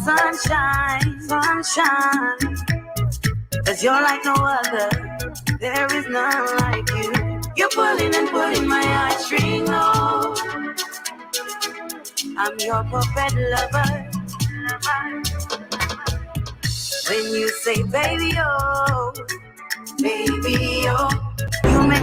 sunshine, sunshine. Cause you're like no other, there is none like you. You're pulling and pulling my heartstring low. I'm your puppet lover. When you say baby, oh, baby, oh, you make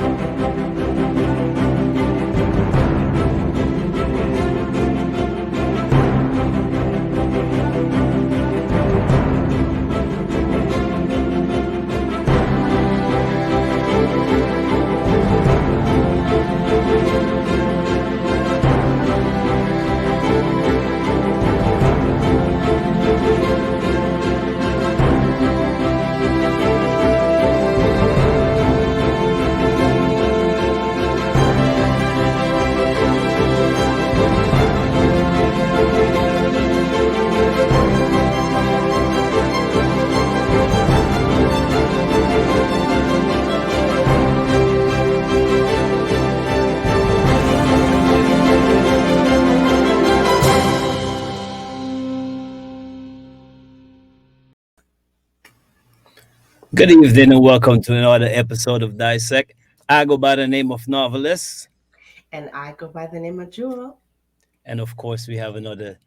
Good evening and welcome to another episode of Dissect. I go by the name of Novelist, And I go by the name of Jewel. and of course, we have another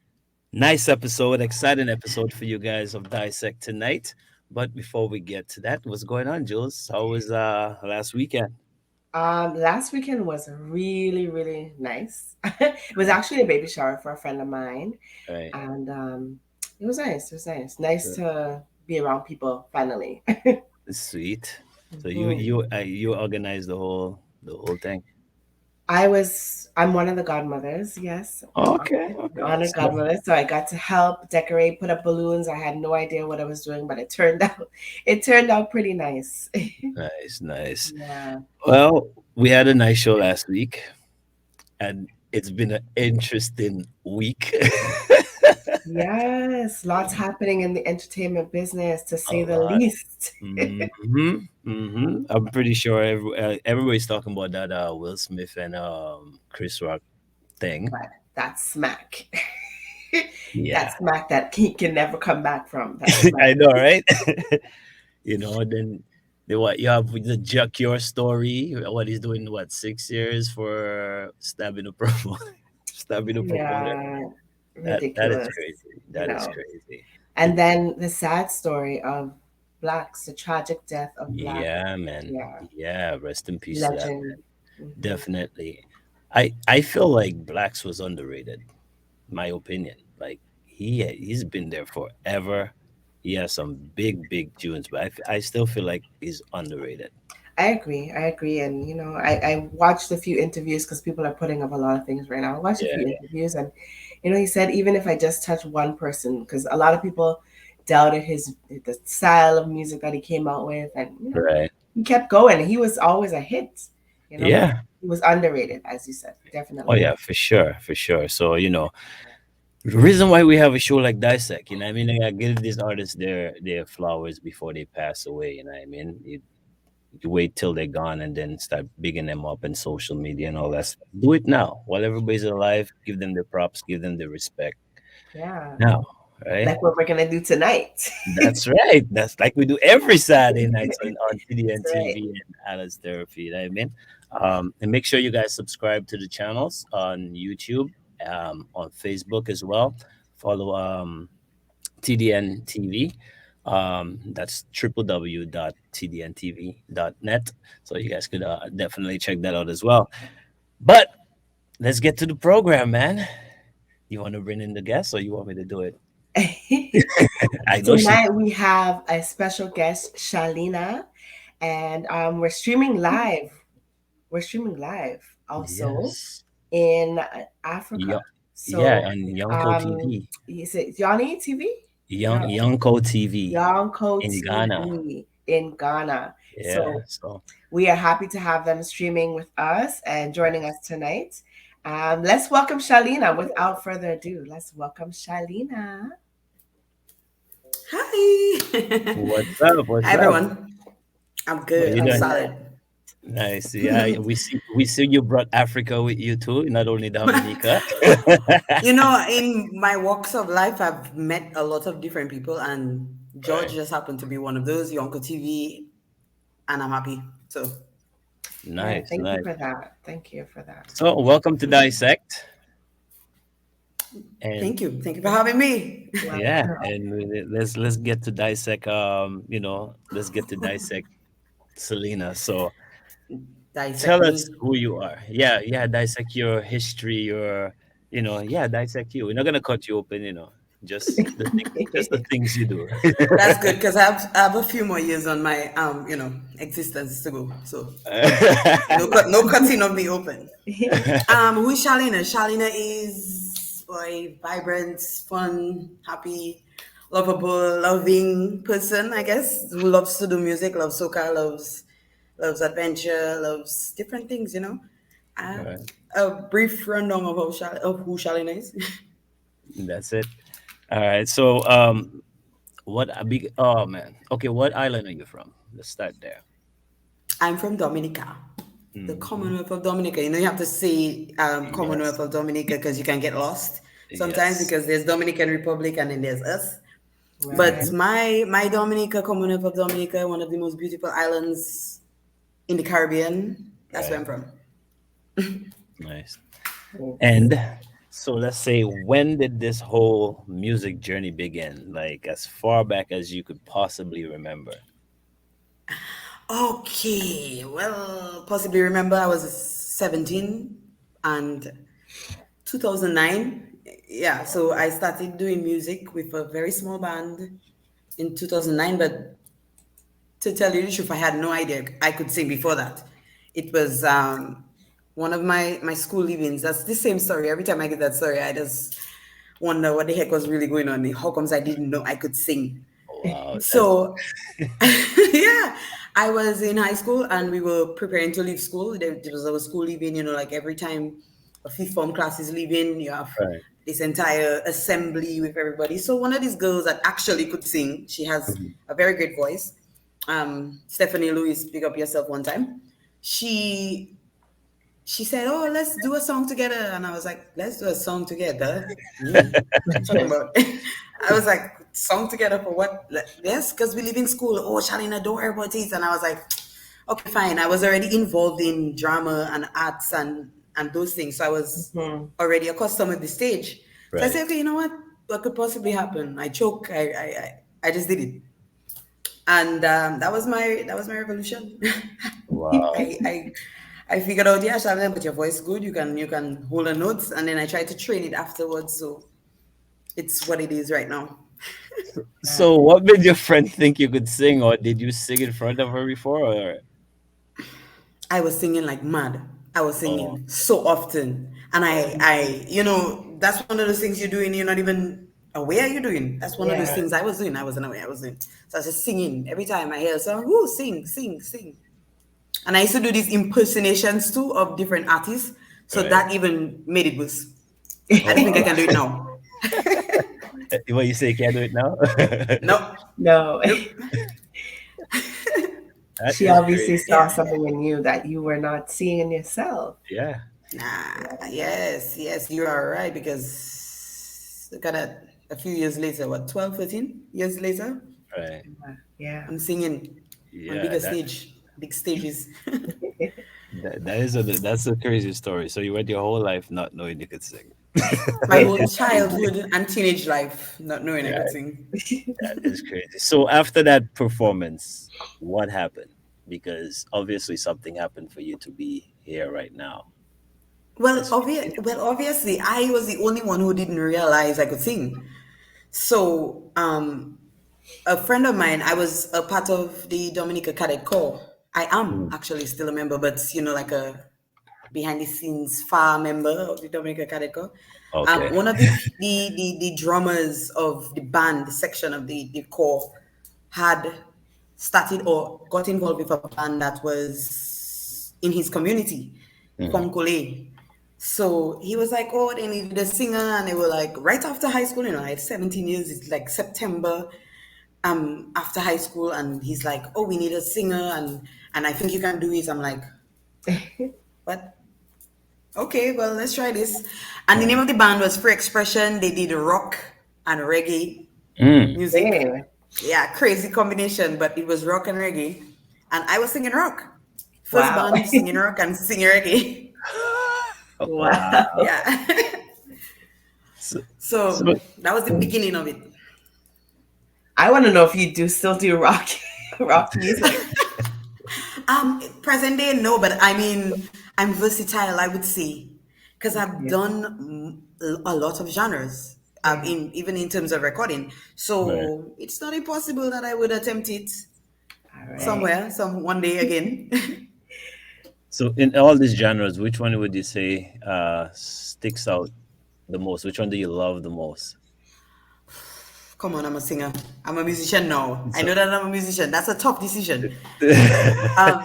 nice episode, exciting episode for you guys of Dissect tonight. But before we get to that, what's going on, Jules? How was last weekend? Last weekend was really, really nice. It was actually a baby shower for a friend of mine, Right. and it was nice. It was nice. Nice to be around people finally. Sweet. So Mhm. you organized the whole thing. I'm one of the godmothers, yes. Okay. The honored So, godmother. So I got to help decorate, put up balloons. I had no idea what I was doing, but it turned out pretty nice. nice. Yeah. Well, we had a nice show last week, and it's been an interesting week. Yes, lots happening in the entertainment business, to A say the lot. least. I'm pretty sure everybody's talking about that Will Smith and Chris Rock thing. But that's smack. Yeah, That's smack that he can never come back from. That's smack. I know, right? Then what you have with the Jack Your story, what he's doing, what 6 years for stabbing a promoter, stabbing a promoter. Yeah, That is ridiculous. crazy. You That is know. crazy. And then the sad story of Blacks, the tragic death of Black. Yeah, man. Yeah, Yeah, rest in peace to that. legend. Hmm. Definitely. I feel like Blacks was underrated. My opinion. Like he's been there forever. He has some big tunes, but I still feel like he's underrated. I agree. I agree. And, I watched a few interviews because people are putting up a lot of things right now. I watched a Yeah, few interviews, and, he said, even if I just touch one person, because a lot of people doubted the style of music that he came out with, and, right. he kept going. He was always a hit, but Yeah. he was underrated, as you said, Oh definitely. yeah, for sure, for sure. So the reason why we have a show like Dissect, I mean, I give these artists their flowers before they pass away. You know what I mean? You wait till they're gone and then start bigging them up in social media and all that stuff. Do it now while everybody's alive. Give them the props, give them the respect Yeah. now, right? Like what we're going to do tonight. That's right. That's like we do every Saturday nights on TDN That's right. TV and Alice Therapy. You know what I mean? And make sure you guys subscribe to the channels on YouTube, on Facebook as well. Follow TDN TV. That's www.tdntv.net. So you guys could definitely check that out as well. But let's get to the program, man. You want to bring in the guests or you want me to do it? I know she. Tonight we have a special guest, Shalina, and we're streaming live. We're streaming live also Yes. in Africa. Yeah, So, on Yonko TV. is it Yanni TV? Yonko TV Yonko in Ghana. TV in Ghana. Yeah. So So we are happy to have them streaming with us and joining us tonight. Let's welcome Shalina. Without further ado, let's welcome Shalina. Hi. what's up? What's Hi, up? everyone. I'm What good. you I'm doing? solid. Nice. Yeah, we see you brought Africa with you too, not only Dominica. In my walks of life, I've met a lot of different people, and George Right. just happened to be one of those. Your Uncle TV, and I'm happy. So Yeah, Nice, thank you nice. for that. Thank you for that. So welcome to Dissect. And thank you for having me. yeah, Welcome. and let's get to dissect let's get to dissect Selena. So Dissect tell us me. who you are. Yeah, yeah, dissect your history, yeah, dissect you. We're not gonna cut you open, just the things you do. That's good because I have a few more years on my existence to go. So no cutting of me open. Who is Shalina? Shalina is a vibrant, fun, happy, lovable, loving person, I guess, who loves to do music, loves soca, loves adventure, loves different things. Uh, Right. a brief rundown of who Shalina is. That's it. All right. So what a big oh man. Okay, what island are you from? Let's start there. I'm from Dominica, the Hmm. Commonwealth of Dominica. You have to say Yes. Commonwealth of Dominica because you can get lost sometimes Yes. because there's Dominican Republic and then there's us. Right. But Hmm. my Dominica, Commonwealth of Dominica, one of the most beautiful islands in the Caribbean. That's where Right. I'm from. Nice. Yes. And so let's say, when did this whole music journey begin? Like as far back as you could possibly remember. Okay, well, possibly remember I was 17 and 2009. Yeah, so I started doing music with a very small band in 2009, but to tell you the truth, I had no idea I could sing before that. It was one of my school leavings. That's the same story. Every time I get that story, I just wonder what the heck was really going on. How comes I didn't know I could sing? Wow, that's So, yeah, I was in high school and we were preparing to leave school. There was our school leaving, like every time a fifth form class is leaving, you have right. this entire assembly with everybody. So, one of these girls that actually could sing, she has Mhm. a very great voice. Stephanie Lewis, pick up yourself one time. She she said, "Oh, let's do a song together," and I was like, "Let's do a song together." Me, what you talking about? I was like, "Song together for what?" Like, yes, because we live in school. Oh, Shalina, don't worry about it. And I was like, "Okay, fine." I was already involved in drama and arts and those things, so I was Mhm. already accustomed with the stage. So I Right. said, "Okay, you know what? What could possibly happen?" I choke. I just did it, and that was my revolution. Wow. I I I figured out, yeah, Shannon, but your voice good. You can hold the notes, and then I tried to train it afterwards. So it's what it is right now. So what made your friend think you could sing, or did you sing in front of her before, or I was singing like mad. I was oh, singing so often, and right, that's one of those things you're doing. You're not even aware you're doing. That's one of those Yeah. right, things I was doing. I wasn't aware I was doing. So I was just singing every time I hear a song. Whoo, sing, sing, sing. And I used to do these impersonations too of different artists. So right. that even made it worse. I Oh don't think I wow. can do it now. What you say? You can't do it now? Nope. No. Nope. That She is obviously crazy. saw Yeah. something in you that you were not seeing in yourself. Yeah. Nah. Yes. Yes, you are right. Because look at that. A few years later, what, 12, 13 years later, Right. Yeah. I'm singing on Yeah. bigger stage, big stages. That's a crazy story. So you went your whole life not knowing you could sing. My whole childhood and teenage life, not knowing I Yeah, could sing. that is crazy. So after that performance, what happened? Because obviously something happened for you to be here right now. Let's Obviously, I was the only one who didn't realize I could sing. So, a friend of mine, I was a part of the Dominica Cadet Corps. I am Mm, actually still a member, but like a behind the scenes far member of the Dominica Cadet Corps. okay. One of the drummers of the band section of the corps had started or got involved with a band that was in his community, Mhm. Konkole. So he was like, oh, they needed a singer, and they were like, right after high school, I had 17 years, it's like September after high school, and he's like, oh, we need a singer, and and I think you can do it. I'm like, what? Okay, well, let's try this. And the name of the band was Free Expression. They did rock and reggae Mm. music. Hey. Yeah, crazy combination, but it was rock and reggae. And I was singing rock. First Wow. band singing rock and singing reggae. Wow. Wow. Yeah. So, So so that was the beginning of it. I want to know if you do still do rock rock music. Present day, no, but I mean, I'm versatile, I would say, because I've Okay. done a lot of genres, Yeah. even in terms of recording. right. So it's not impossible that I would attempt it All right. somewhere, some one day again. So in all these genres, which one would you say sticks out the most? Which one do you love the most? Come on, I'm a singer. I'm a musician now. I So, know that I'm a musician. That's a tough decision. Um,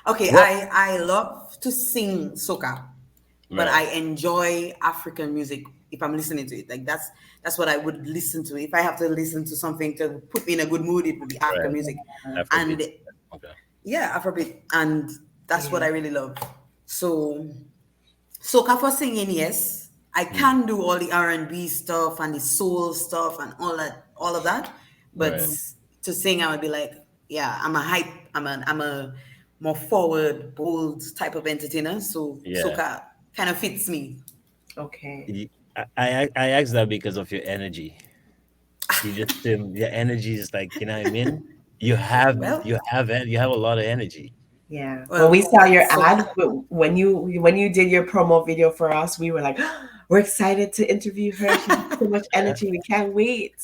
okay, what? I love to sing soca, but Right. I enjoy African music if I'm listening to it. Like that's what I would listen to. If I have to listen to something to put me in a good mood, it would be African Right. music. Afrobeat. And Okay. yeah, Afrobeat. And that's what Yeah. I really love. So soca for singing, yes. I Mm. can do all the R&B stuff and the soul stuff and all of that. But Right. to sing, I would be like, yeah, I'm a hype. I'm a more forward, bold type of entertainer. So Yeah. soca kind of fits me. Okay. I asked that because of your energy. You just your energy is like, you know what I mean. Well, You have a lot of energy. Yeah. When we well, saw your so ad, when you did your promo video for us, we were like, we're excited to interview her. She has so much energy. We can't wait.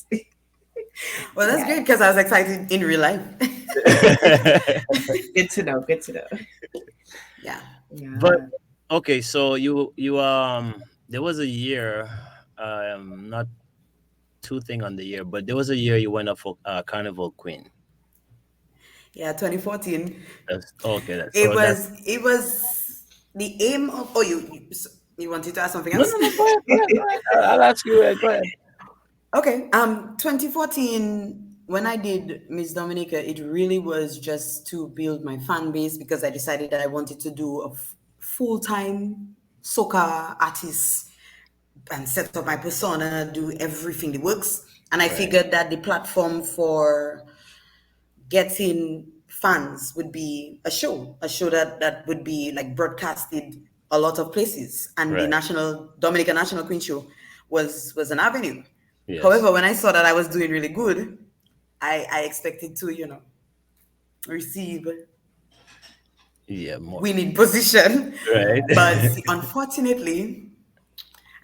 well, that's Yeah. great because I was excited in real life. Good to know. Good to know. Yeah. But Yeah. okay, so you there was a year, not two thing on the year, but there was a year you went up for Carnival Queen. Yeah, 2014. That's okay. It So that was it was the aim of. Oh, you wanted to ask something no else? no no go ahead, go ahead, go ahead. I'll ask you. Go ahead. Okay. 2014, when I did Miss Dominica, it really was just to build my fan base because I decided that I wanted to do a full-time soca artist and set up my persona, do everything that works. And I Right, figured that the platform for getting fans would be a show that would be like broadcasted a lot of places, and the right. national Dominica National Queen Show was an avenue. Yes. However, when I saw that I was doing really good, I expected to receive Yeah. More. winning position, Right. but unfortunately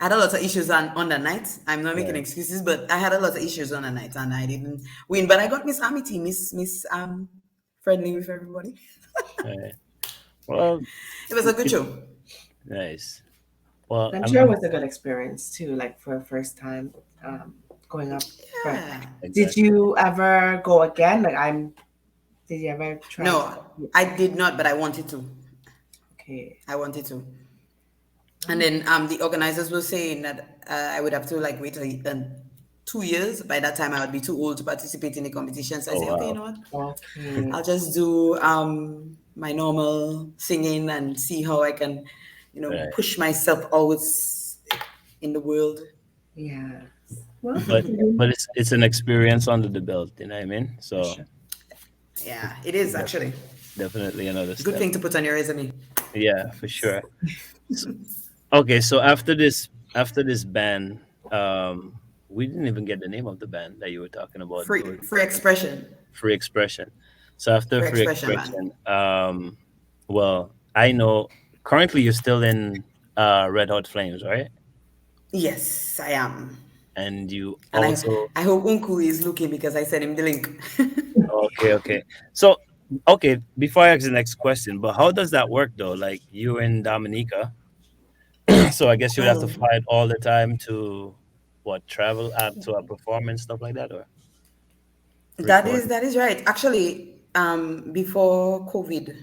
I had a lot of issues on the night. I'm not making right. excuses, but I had a lot of issues on the night and I didn't win. But I got Miss Amity, Miss friendly with everybody. Right. Well, It was a good it, show. nice. Well, I'm sure it was a good experience too, like for a first time going up. But Yeah. did exactly. you ever go again? Did you ever try to? No, I did not, but I wanted to. Okay. I wanted to. And then the organizers were saying that I would have to like wait 2 years. By that time, I would be too old to participate in the competition. So I Oh say, okay, you wow. know what? Okay. I'll just do my normal singing and see how I can, Right. push myself always in the world. Yeah. Well, But it's an experience under the belt. You know what I mean? for So sure. Yeah, it is def- actually definitely another good step. thing to put on your resume. Yeah, for sure. So, okay, so after this band, we didn't even get the name of the band that you were talking about. Free It was free expression, Free Expression. So after free Free expression, man. Expression, well, I know currently you're still in Red Hot Flames, right? Yes, I am. And you And also I hope Unku is looking because I sent him the link. okay, okay. So okay, before I ask the next question, but how does that work though? Like you in Dominica, so I guess you'd have to Well, fly all the time to what travel out to a performance stuff like that or that record. is that is right. Actually, before COVID,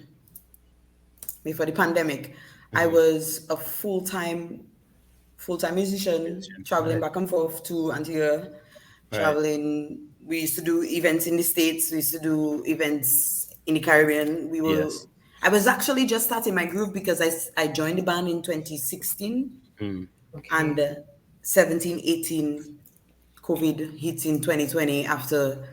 before the pandemic, I Hmm. was a full time musician, traveling Right, back and forth to Antigua, right, traveling. We used to do events in the States. We used to do events in the Caribbean. We were. Yes. I was actually just starting my groove because I joined the band in 2016 Mm. Okay. and 17, 18, COVID hit in 2020 after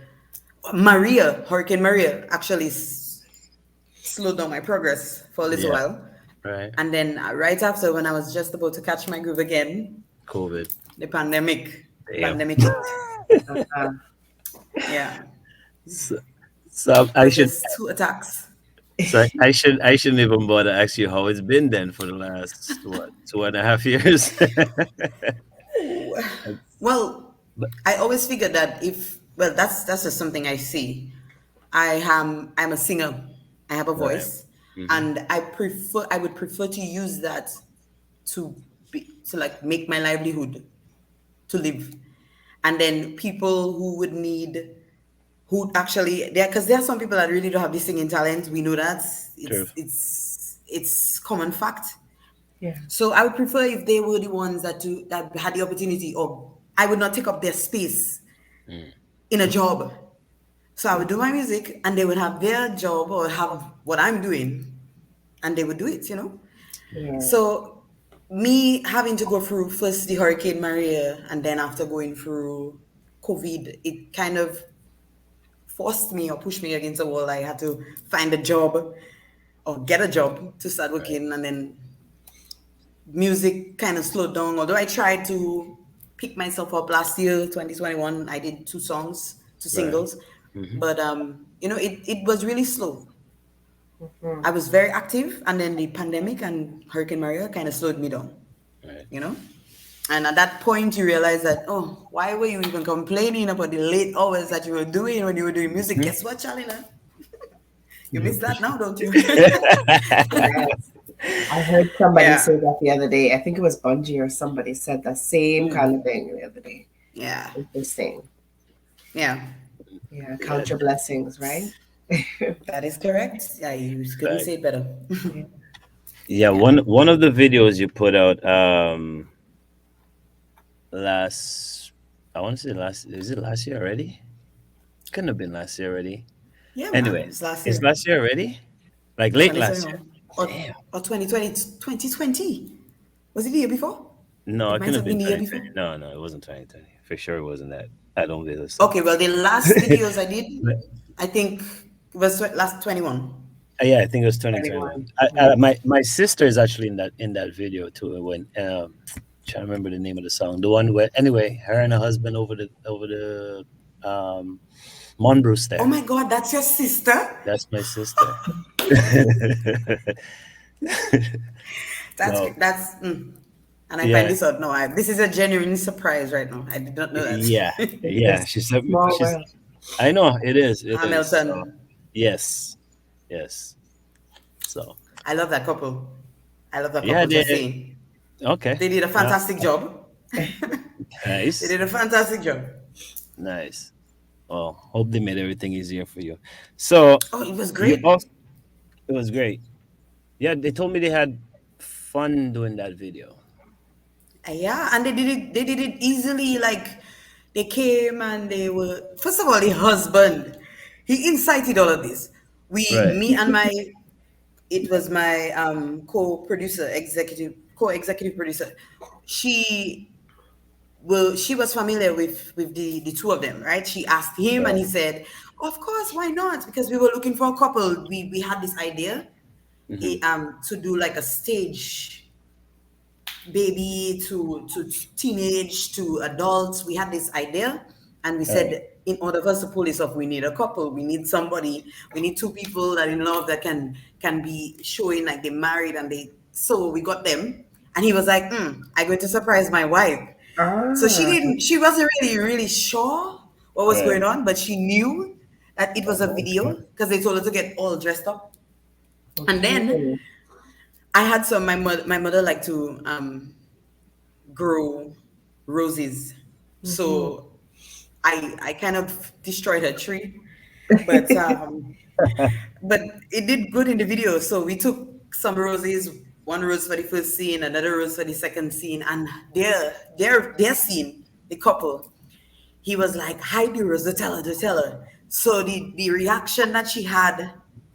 Hurricane Maria actually slowed down my progress for a little Yeah. while. Right. And then right after, when I was just about to catch my groove again, COVID. the pandemic, Damn. pandemic hit. Uh-huh. Yeah, So, so it I was should just two attacks. I shouldn't even bother ask you how it's been then for the last what 2.5 years. Ooh. That's- Well, but I always figured that if well, that's just something I see. I'm a singer. I have a right. voice, Hmm. and I would prefer to use that to to like make my livelihood to live, and then people who would need who actually there because there are some people that really don't have the singing talent. We know that True. it's common fact. Yeah. So I would prefer if they were the ones that had the opportunity, or I would not take up their space Mm. in a job. So I would do my music, and they would have their job or have what I'm doing, and they would do it. Yeah. So me having to go through first the Hurricane Maria, and then after going through COVID, it kind of forced me or pushed me against the wall. I had to find a job or get a job to start Right. working, and then music kind of slowed down. Although I tried to pick myself up last year, 2021, I did two songs, two Right. singles, Hmm. but it was really slow. Mhm. I was very active, and then the pandemic and Hurricane Maria kind of slowed me down. Right. You know, and at that point, you realize that, oh, why were you even complaining about the late hours that you were doing when you were doing music? Mhm. Guess what, Shalina? You You miss that now, appreciate. don't you? Yes. I heard somebody Yeah. say that the other day. I think it was Bungie or somebody said the same kind of thing the other day. Yeah. Interesting. Yeah. Yeah, Yeah. count your blessings, right? That is correct. Yeah, you couldn't Fact. say it better. Yeah. Yeah. Yeah. One of the videos you put out last I want to say last is it last year already? Couldn't have been last year already. Yeah, man. Anyway, It's last it's year, last year already? Like late last year. 2021. Or, Damn. or 2020. 2020. Was it the year before? No, It it might couldn't have have been been the year 2020. before. No, no, it wasn't 2020. For sure it wasn't that. I don't believe so. Okay, well, the last videos I did, But, I think was last 21. yeah, I think it was 2021. 21. Mhm. My sister is actually in that video too. When trying to remember the name of the song, the one where anyway, her and her husband over the Monbrewster. Oh my God, that's your sister? That's my sister. So That's. And I find yeah, this out now. This is a genuine surprise right now. I did not know that. yeah, yeah. It's She said small she's. world. I know it is. It is. So Hamilton. yes, yes. So I love that couple. I love that yeah, couple. Just they saying, okay. they did a Uh, fantastic job. They nice, did a fantastic job. nice. Well, hope they made everything easier for you. So Oh, it was you great. also it was great. Yeah, they told me they had fun doing that video. Yeah, and they did it. They did it easily. Like they came and they were. First of all, the husband, he incited all of this. Right. Me and my, it was my co-producer, co-executive producer. She she was familiar with the two of them, right? She asked him, and Right. he said, "Of course, why not? Because we were looking for a couple. We had this idea, Hmm. to do like a stage baby to teenage to adults. We had this idea, and we Right. said, in order for us to pull this off, we need a couple. We need somebody. We need two people that in love that can be showing like they're married and they. So we got them, and he was like, "I'm going to surprise my wife." So she Ah, didn't. She wasn't really sure what was Right. going on, but she knew that it was a video because they told her to get all dressed up. And then okay. I had some. My mother liked to grow roses. Mhm. So I kind of destroyed her tree, but but it did good in the video. So we took some roses, one rose for the first scene, another rose for the second scene, and their scene, the couple, he was like, "Hide the rose, don't tell her, don't tell her." So the reaction that she had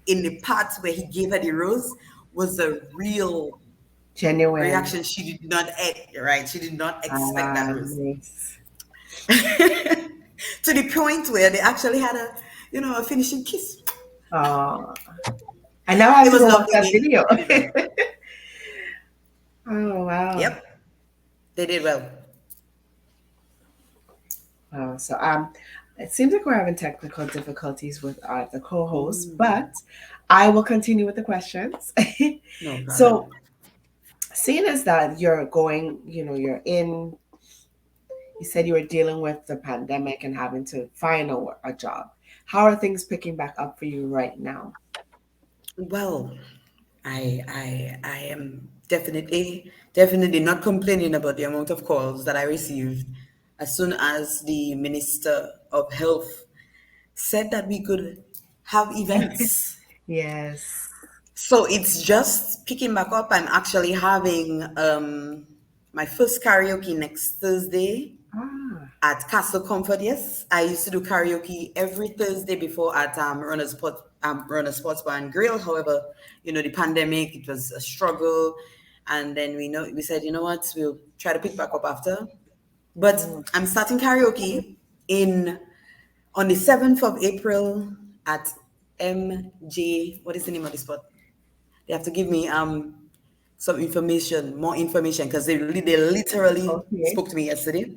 in the part where he gave her the rose was a real Genuine. reaction. She did not, right? She did not expect that rose. Nice. To the point where they actually had a finishing kiss. Oh, I now have It to was go watch lovely. that video. They did well. Oh, wow. Yep, they did well. Wow. So it seems like we're having technical difficulties with the co-host, Mm, but I will continue with the questions. no problem. So, seeing as that you're going, you're in, you said you were dealing with the pandemic and having to find a job. How are things picking back up for you right now? Well, I am definitely not complaining about the amount of calls that I received as soon as the Minister of Health said that we could have events. Yes. So it's just picking back up. I'm actually having my first karaoke next Thursday Ah, at Castle Comfort. Yes, I used to do karaoke every Thursday before at Runner Sports Bar and Grill. However, the pandemic, it was a struggle, and then we said, what, we'll try to pick back up after. But mm, I'm starting karaoke in on the 7th of April at MJ. What is the name of the spot? They have to give me some information, more information, because they literally okay. spoke to me yesterday.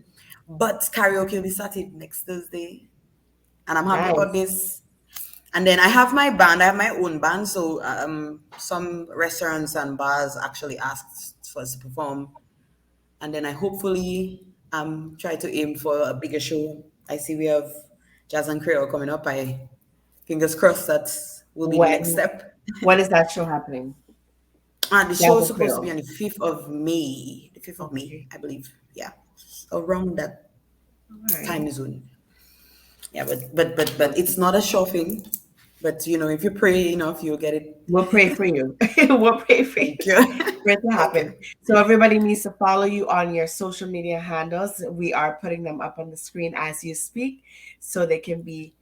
But karaoke will be started next Thursday, and I'm happy about Nice. this. And then I have my band. I have my own band. So some restaurants and bars actually asked for us to perform, and then I hopefully try to aim for a bigger show. I see we have Jazz and Creole coming up. I fingers crossed that will be the next When step. when is that show happening? And the show is Jazz supposed to be Creole. on the 5th of May. The 5th of May, Okay. I believe. Yeah. Around that All right. time zone. Yeah, but it's not a sure thing. But if you pray enough, you'll get it. We'll pray for you. We'll pray for you Thank you. for it to Thank happen. you. So everybody needs to follow you on your social media handles. We are putting them up on the screen as you speak, so they can be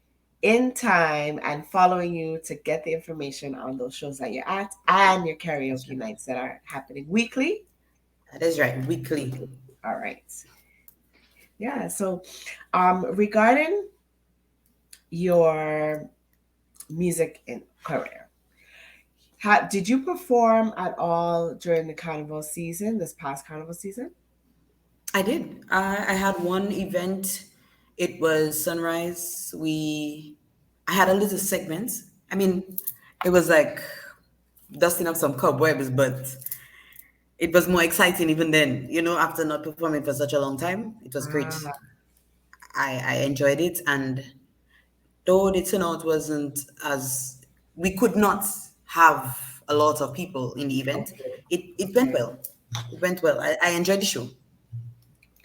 in time and following you to get the information on those shows that you're at and your That's karaoke right. nights that are happening weekly. That is right. Weekly. All right. Yeah. So regarding your music in career, did you perform at all during the carnival season, this past carnival season? I did. I had one event. It was sunrise. I had a little segment. I mean, it was like dusting up some cobwebs, but it was more exciting even then. After not performing for such a long time, it was great. Ah, I enjoyed it, and though the turnout wasn't as we could not have a lot of people in the event, okay. it went Okay. well. It went well. I enjoyed the show.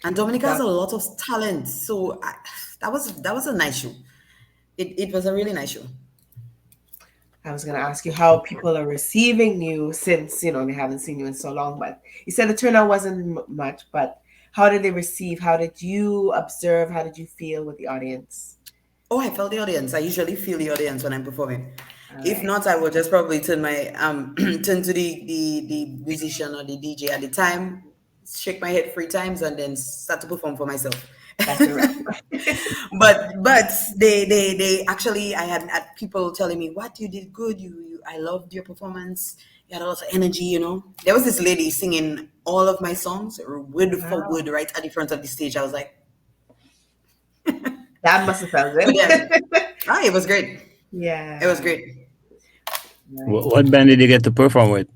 And Dominica has Now, a lot of talent, so that was a nice show. It was a really nice show. I was going to ask you how people are receiving you since, they haven't seen you in so long, but you said the turnout wasn't much, but how did they receive? How did you observe? How did you feel with the audience? Oh, I felt the audience. I usually feel the audience when I'm performing. All If right. not, I will just probably turn my turn to the musician or the DJ at the time, shake my head 3 times, and then start to perform for myself. That's a wrap. but they actually, I had people telling me, what, you did good, you I loved your performance, you had a lot of energy. There was this lady singing all of my songs word for Wow. word right at the front of the stage. I was like, That must have felt to them, good. it was great. It was Yeah. great. Right. What band did you get to perform with?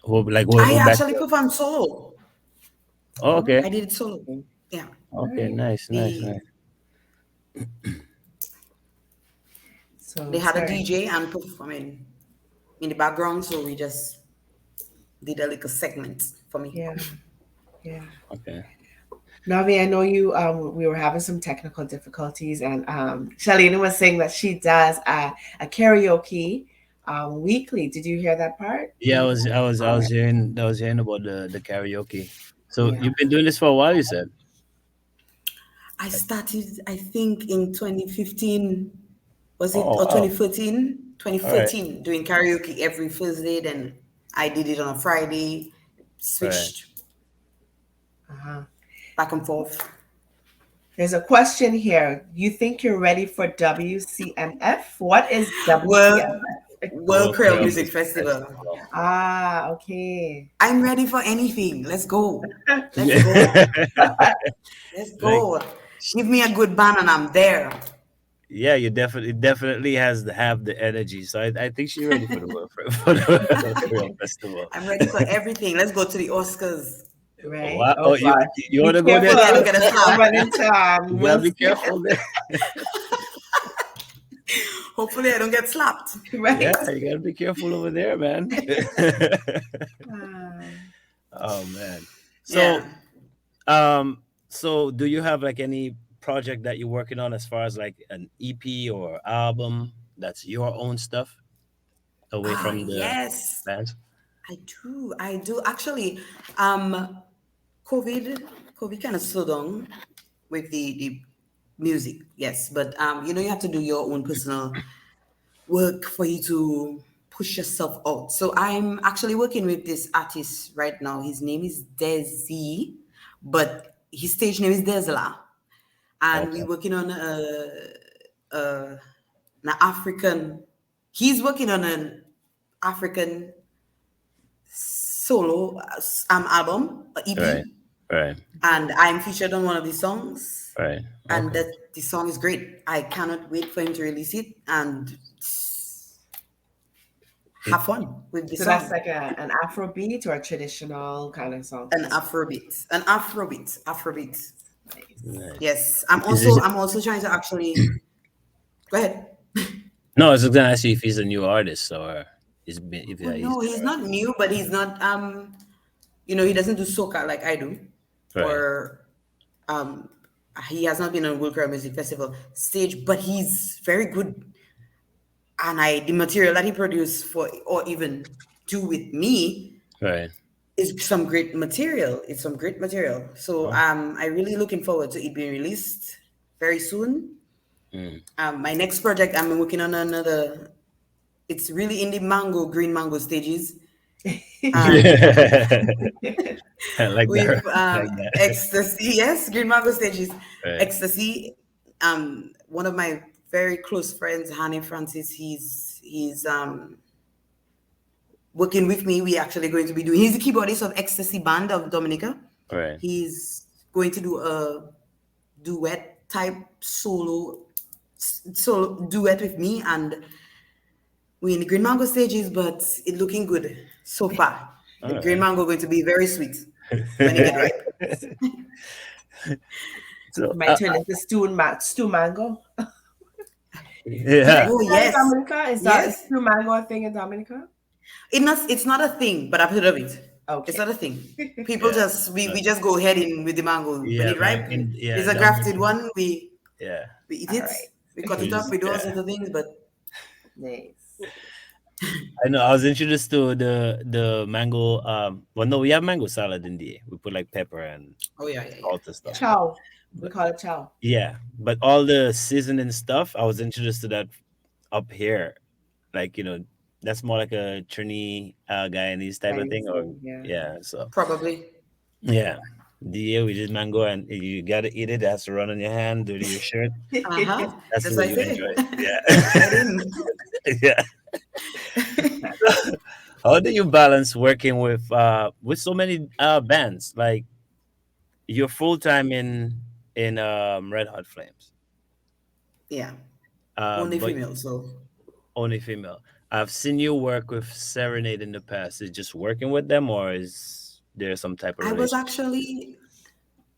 I What back? actually performed solo. Oh, Oh, okay. I did it solo. Yeah. Okay, right. nice, nice, They nice. they So had a sorry. DJ and performing in the background, so we just did a little segment for me. Yeah. Yeah. Okay. Navi, I know you. We were having some technical difficulties, and Shalina was saying that she does a karaoke weekly. Did you hear that part? Yeah, I All was right. hearing about the karaoke. So Yeah. you've been doing this for a while, you said? I started, I think, in 2015. Was it Oh or wow. 2014? All right. 2014, doing karaoke every Thursday. Then I did it on a Friday, All right. switched Uh-huh. back and forth. There's a question here. You think you're ready for WCMF? What is World WCMF? World World Creole Creole Music Music Festival. Festival. Ah, okay. I'm ready for anything. Let's go. Let's Yeah. go. Let's Like, go. Give me a good band and I'm there. yeah, you definitely has to have the energy. So I think she's ready for the for the World Creole Festival. I'm ready for everything. Let's go to the Oscars. Oh, Right. wow. Oh Oh, gosh. you Be want to go there careful. Hopefully I don't too? get a You don't slap. run into You Will gotta be Smith. careful there. Hopefully I don't get slapped. Right. Yeah, you gotta be careful over there, man. Ah. Oh man. Yeah. So so do you have like any project that you're working on as far as like an EP or album that's your own stuff away Ah, from the yes. bands? I do. I do. Actually, um, COVID, COVID kind of slowed down with the music, yes. But you have to do your own personal work for you to push yourself out. So I'm actually working with this artist right now. His name is Desi, but his stage name is Desla. And Okay. we're working on an African. He's working on an African solo album, Right. EP, Right. and I'm featured on one of the songs. Right. And Okay. the song is great. I cannot wait for him to release it and It, have fun with the So that's song. like an Afro beat or a traditional kind of song. An Afrobeat. Nice. nice. Yes, I'm Is also it, I'm also trying to actually go ahead. no, I was just gonna ask you if he's a new artist or if Oh he's no, been he's around. not new, but he's not he doesn't do soca like I do, Right. or um he has not been on World Crowd Music Festival stage, but he's very good. And the material that he produced for or even do with me Right. is some great material. It's some great material. So Oh. I really looking forward to it being released very soon. Mm. My next project, I'm working on another. It's really in the green mango stages, and I like that. with I like that. ecstasy. Yes, green mango stages, Right. ecstasy. One of my very close friends, Hanny Francis, he's working with me. We actually going to be doing. He's the keyboardist of Ecstasy Band of Dominica. Right. He's going to do a duet type solo duet with me, and we're in the green mango stages, but it looking good so far. The All green right. mango going to be very sweet when it get ripe. So Might turn into stew mango. yeah. Oh Is that in yes, Dominica? Is yes. stew mango a thing in Dominica? It's not a thing, but I've heard of it. It's Okay. not a thing. People Yeah. just we just go ahead in with the mango when Yeah, it man. ripe. Yeah, There's a grafted Dominican. one. Yeah. We eat All it. right. We cut We it up. just We do all yeah. sorts of things, but Nice. I know. I was introduced to the mango. Well, no, we have mango salad in the. We put like pepper and oh yeah, yeah, yeah, salt and stuff. yeah. Chow. We But call it chow. yeah, but all the seasoning stuff, I was introduced to that up here. Like that's more like a Trini Guyanese type of Chinese thing, or thing, yeah. yeah. So Probably. yeah, the we did mango, and you gotta eat it. It has to run on your hand, do your shirt. Uh-huh. That's the That's way what I you enjoy say. it. Yeah. Right in. Yeah. How do you balance working with so many bands? Like you're full time in Red Hot Flames, Yeah. Only but female, so only female. I've seen you work with Serenade in the past. Is just working with them, or is there some type of I was relationship? actually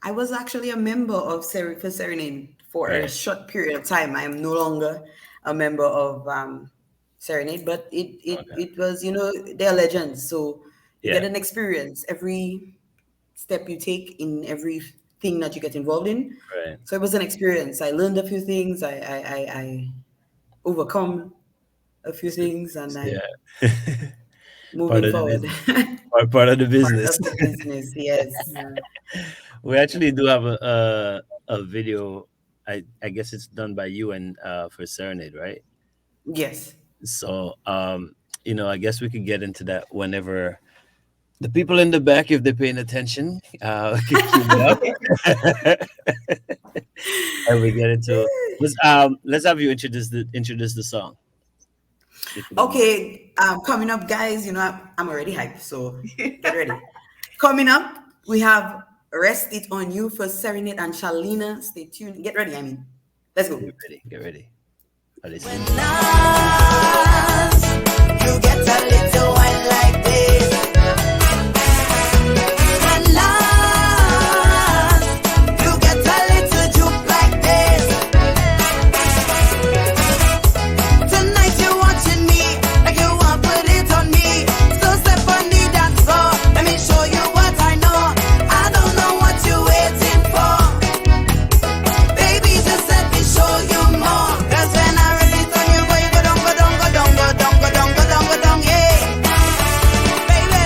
I was actually a member of for Serenade for a Right. short period of time. I am no longer a member of Serenade, but Okay. it was they're legends, so you get Yeah. an experience every step you take in everything that you get involved in. Right. So it was an experience. I learned a few things. I overcome a few things, and I Yeah. Part moving of the forward. business. Part of the Part business. of the business, yes. Yeah. We actually do have a video. I guess it's done by you and for Serenade, right? Yes. So I guess we could get into that whenever the people in the back, if they're paying attention, could cue it up. And we get into let's have you introduce the song, if you don't mind. Okay, coming up, guys, I'm already hyped, so get ready. Coming up, we have Rest It On You for Serenade and Shalina. Stay tuned. Get ready, I mean. Let's go. Get ready, get ready. I listen. When last you get a little wine like this. When last you get a little juke like this. Tonight you're watching me like you want put it on me. So step on the dance floor. Let me show you what I know. I don't know what you're waiting for. Baby, just let me show you more. 'Cause when I rest it on you, boy, you go down, go down, go down, go down, go down, go down, go down, yeah. Baby,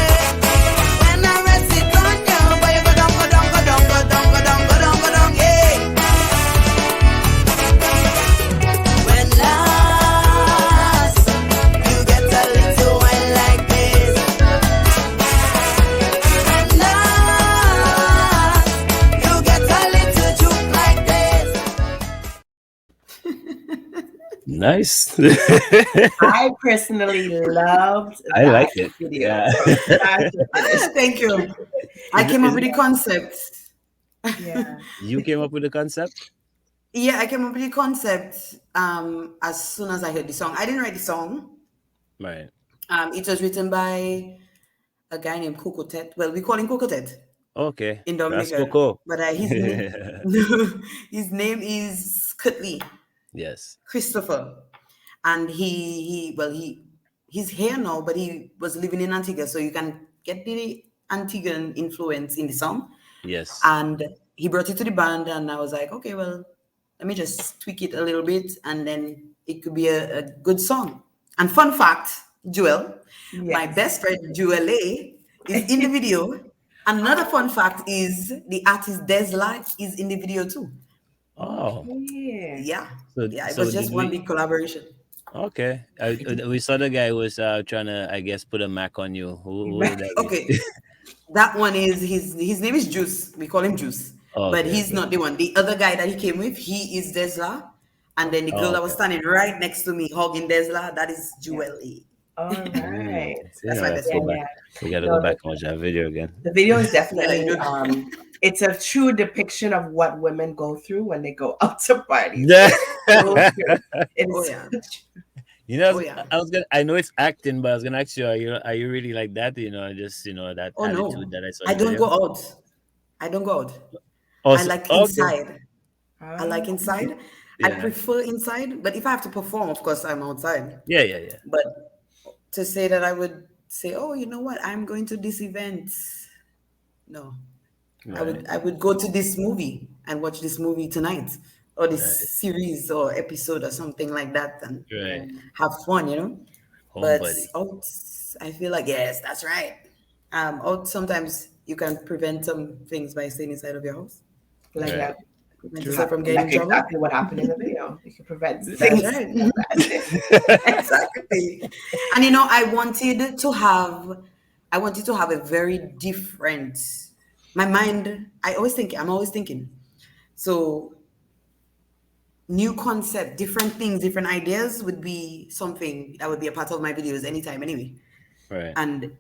when I rest it on you, boy, you go down, go down, go down, go down, go down, go down, go down, yeah. When last you get a little wine like this. When last you get a little juke like this. Nice. I personally loved I that like it. video. Yeah. From start to finish. Thank you. I came up with the concept. Yeah. You came up with the concept? Yeah, I came up with the concept as soon as I heard the song. I didn't write the song. Right. It was written by a guy named Coco Ted. Well, we call him Coco Ted Okay. in That's Dominica. Coco. But his name is Cutley Yes. Christopher. And he's here now, but he was living in Antigua. So you can get the Antiguan influence in the song. Yes. And he brought it to the band, and I was like, okay, well, let me just tweak it a little bit, and then it could be a good song. And fun fact, Joel, my Yes. best friend Joel A is in the video. Another fun fact is the artist Desla is in the video too. Oh. Yeah. Yeah. So Yeah, it so was just did one we? big collaboration. Okay. We saw the guy was trying to, I guess, put a Mac on you. Who would that be? Okay. That one is his name is Juice. We call him Juice. Oh, But okay, he's okay. not the one. The other guy that he came with, he is Desla. And then the girl Oh, that was okay. standing right next to me hugging Desla, that is Joel A. All right. That's my best Go friend. back. Yeah. We gotta No, go back and watch that video again. The video is Yeah, definitely you know. it's a true depiction of what women go through when they go out to parties. Yeah. So true. It Oh is yeah. so true. Oh yeah. I was gonna. I know it's acting, but I was gonna ask you, are you really like that? Just that Oh attitude no. that I saw I in the don't video. go out. I don't go out. Oh, I like okay. inside. I like inside. I Yeah. prefer inside, but if I have to perform, of course I'm outside. Yeah. But to say that I would say, oh, you know what, I'm going to this event. No. Right. I would go to this movie and watch this movie tonight, or this Right. series or episode or something like that, and Right. have fun, But Homebody. out, I feel like, yes, that's right. Out sometimes you can prevent some things by staying inside of your house. Like Right. that. Prevent yourself from getting Like in trouble. exactly what happened in the video. You can prevent That's things. right. Exactly. And I wanted to have a very different. My mind, I'm always thinking. So new concept, different things, different ideas would be something that would be a part of my videos anytime, anyway. Right. And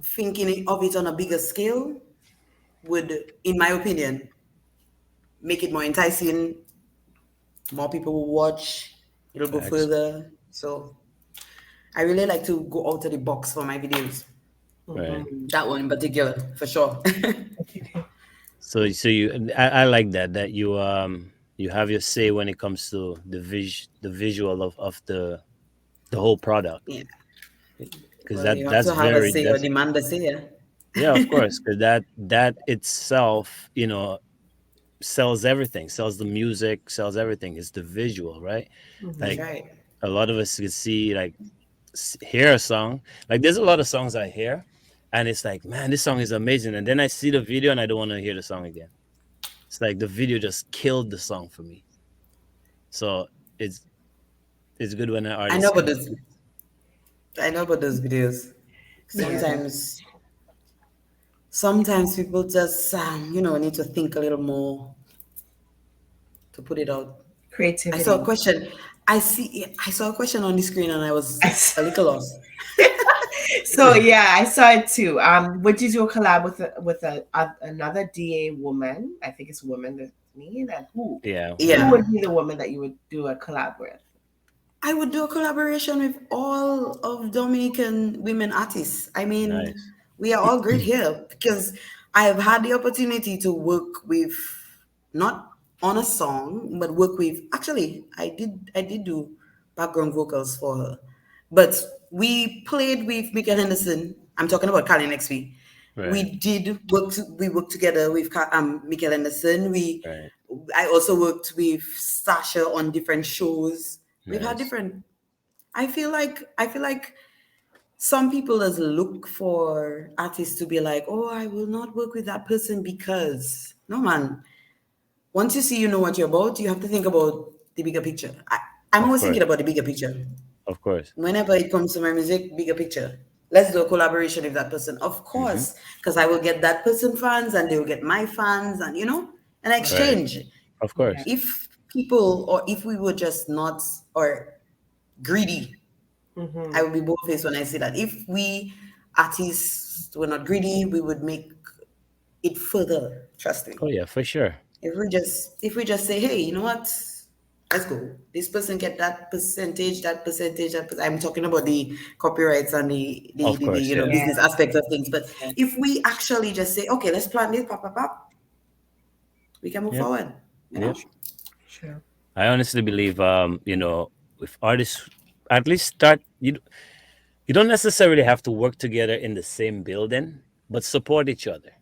thinking of it on a bigger scale would, in my opinion, make it more enticing. More people will watch. It'll go Facts. further. So I really like to go out of the box for my videos. Right. That one in particular, for sure. So you, I like that you have your say when it comes to the visual of the whole product, Yeah. because Well, you have that's to have a very say or demand a say. yeah, of course, because that itself sells everything, sells the music, sells everything. It's the visual, right? That's Like right. a lot of us can see, like, hear a song, like there's a lot of songs I hear and it's like, man, this song is amazing, and then I see the video and I don't want to hear the song again. It's like the video just killed the song for me. So it's it's good when an I know artist about can. those. I know about those videos. Yeah. Sometimes people just need to think a little more to put it out. I saw a Creativity. question. I saw a question on the screen and I was a little lost. So yeah, I saw it too. Would you do a collab with another DA woman? I think it's a woman that me and who? Yeah, Who Yeah. would be the woman that you would do a collab with? I would do a collaboration with all of Dominican women artists. I mean, nice. we are all great here because I have had the opportunity to work with, not on a song, but work with, actually I did do background vocals for her. But we played with Michael Henderson. I'm talking about Kali next week. Right, We worked together with Michael Henderson. right. I also worked with Sasha on different shows. We've had Nice. different. I feel like some people just look for artists to be like, oh, I will not work with that person because no, man. Once you see, you know what you're about. You have to think about the bigger picture. I'm Of always course, thinking about the bigger picture. of course. Whenever it comes to my music, bigger picture. Let's do a collaboration with that person, of Hmm. course, because I will get that person fans and they will get my fans, and an Right, exchange. of Yeah. course. If people, or if we were just not, or greedy, Mm-hmm. I would be bold-faced when I say that. If we artists were not greedy, we would make it further. Trust me. Oh yeah, for sure. If we just say, hey, you know what? Let's go. This person get that percentage, I'm talking about the copyrights and Of course, yeah. Yeah. business aspects of things. But if we actually just say, okay, let's plan this, pop, pop, pop, we can move Yep, forward. You yep. know? Sure. I honestly believe, if artists at least start, you don't necessarily have to work together in the same building, but support each other.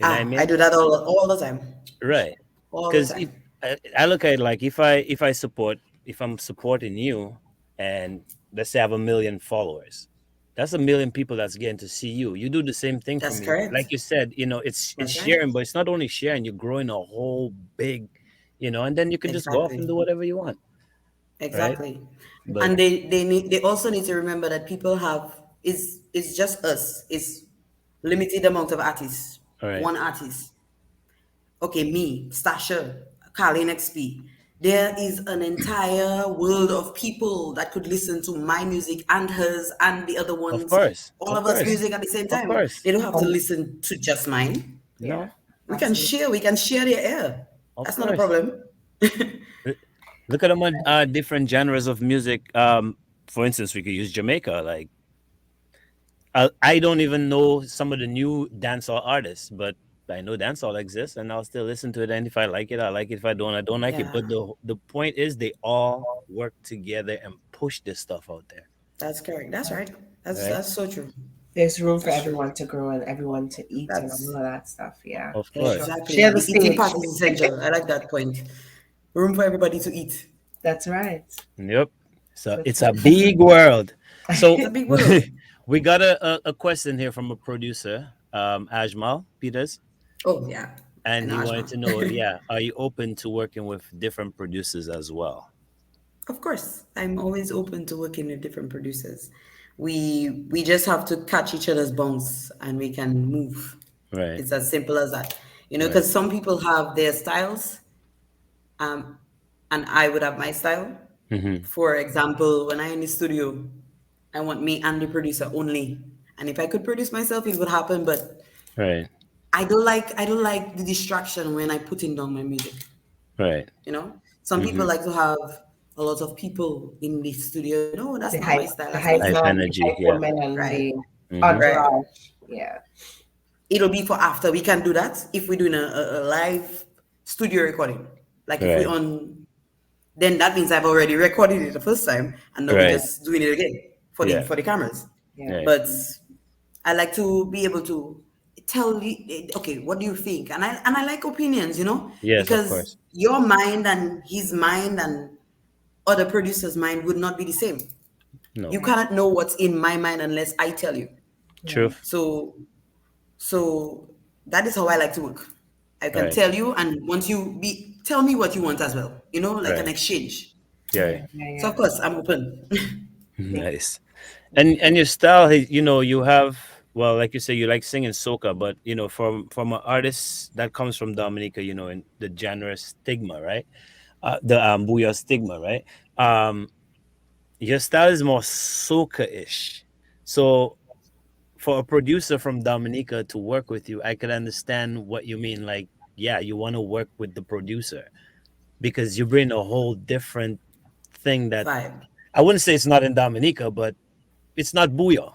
You know what I I mean? do that all the time. Right. All the Because if time. I look at it like if I'm supporting you, and let's say I have 1 million followers, that's 1 million people that's getting to see you. You do the same thing for That's me. Like correct. you said, it's That's right. sharing, but it's not only sharing. You're growing a whole big, and then you can just go off and Exactly. do whatever you want, right? Exactly. But And they also need to remember that people have is it's just us. It's limited amount of artists. all right, One artist. Okay, me, Stasha, Carlin XP. There is an entire world of people that could listen to my music and hers and the other of ones, course, all of of us course, music at the same of time. course. They don't have to listen to just mine. Yeah. No, Absolutely. We can share their air. of That's not a course. problem. Look at them different genres of music. For instance, we could use Jamaica. Like I don't even know some of the new dancehall artists, but I know dancehall exists, and I'll still listen to it. And if I like it, I like it. If I don't, I don't like it. Yeah, But the point is, they all work together and push this stuff out there, that's correct. That's right. right? That's so true. There's room for That's true. everyone to grow and everyone to eat and That's all of that stuff. Yeah. Of For sure. course. exactly Share the the eating stage. part is essential. I like that point. Room for everybody to eat. That's right. Yep. So So it's a big world. So It's a big world. we got a question here from a producer, Ajmal Peters, Oh yeah, and and he wanted Ajma. to know, yeah, are you open to working with different producers as well? Of course, I'm always open to working with different producers. We just have to catch each other's bones and we can move. Right. It's as simple as that. Right. Because some people have their styles, um, and I would have my style. Mm-hmm. For example, when I'm in the studio, I want me and the producer only. And if I could produce myself, it would happen. But Right. I don't like the distraction when I put in down my music. Right. Some people Mm-hmm. like to have a lot of people in the studio. No, that's the not my hype, style. the That's not hype my Hype style. man, the energy. hype Yeah. woman, and Right, the Mm-hmm. right. entourage. Yeah. It'll be for after. We can do that if we're doing a live studio recording. Like if we Right. on, then that means I've already recorded it the first time, and now we're Right. just doing it again for the Yeah. for the cameras. Yeah. Right. But I like to be able to tell you, okay, what do you think? And I like opinions, Yes, of because course. your mind and his mind and other producers' mind would not be the same. You No. cannot know what's in my mind unless I tell you. Right. Truth. So that is how I like to work. I can Right. tell you, and once you tell me what you want as well. like an Right. exchange. Yeah. So Yeah. of course I'm open. Nice. And your style, you have, well, like you say, you like singing soca, but from an artist that comes from Dominica, in the genre stigma, right? The booyah stigma, right? Um, your style is more soca-ish. So for a producer from Dominica to work with you, I could understand what you mean. Like, yeah, you want to work with the producer because you bring a whole different thing that Vibe. I wouldn't say it's not in Dominica, but it's not booyah,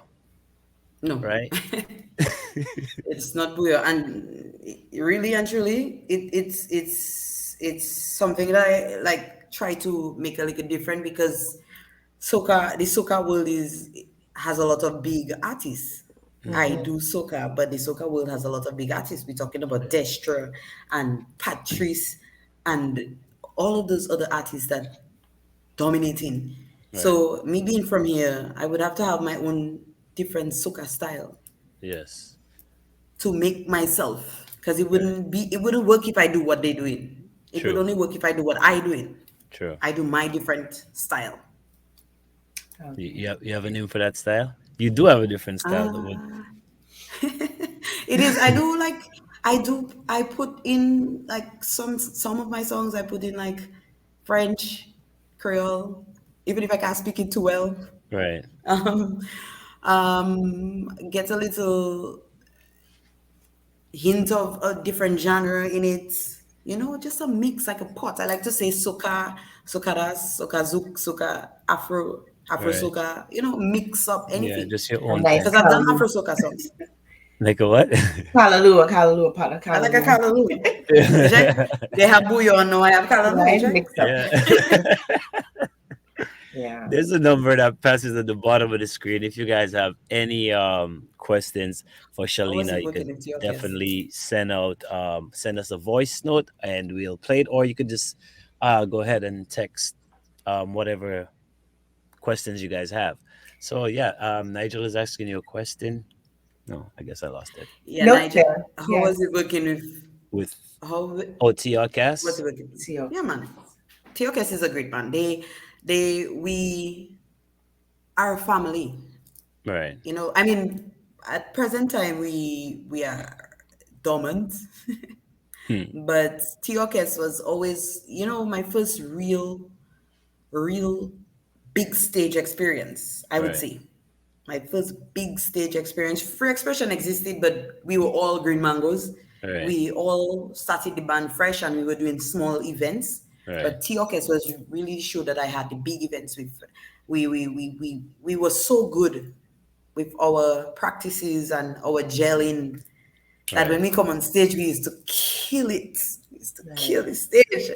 No. right? It's not booyah, and really and truly, it's something that I like try to make a little different because the soca world has a lot of big artists. I Hmm. do soca, but the soca world has a lot of big artists. We're talking about Destra and Patrice and all of those other artists that dominating. Right. So me being from here, I would have to have my own different soca style Yes. to make myself, because Right. it wouldn't work if I do what they're doing. It would True. only work if I do what I doing. True. I do my different style. You have a name for that style? You do have a different style, though. uh, it is, I do like, I put in like some of my songs, I put in like French, Creole, even if I can't speak it too well. Right. um get a little hint of a different genre in it, just a mix, like a pot. I like to say soca, socadas, soca zouk, soca afro Right. soca, mix up Yeah, anything. just your A own nice thing. Because I've done Kalaloo. afro soca songs. Like a what? Kalaloo, partner, I like a Kalaloo. kalaloo. They have bouillon, no, I have kalaloo, Right? right? Mix up. Yeah. Yeah. There's a number that passes at the bottom of the screen. If you guys have any questions for How was Shalina, it you working could with your case? definitely send us a voice note and we'll play it, or you could just go ahead and text whatever questions you guys have. So yeah, Nigel is asking you a question. No, I guess I lost it. Yeah, Nope Nigel, there. how was Yes. it working with With how OTR what's it cast. working? See you. Yeah, man. TOKS is a great band. We are a family. Right. I mean, at present time we are dormant, Hmm. but TOKS was always, my first real big stage experience, I would Right. say. My first big stage experience. Free expression existed, but we were all green mangoes. Right. We all started the band fresh and we were doing small events. Right. But TOKS was really sure that I had the big events with we were so good with our practices and our gelling that when Right. we come on stage, we used to kill it. We used to Right. kill the stage.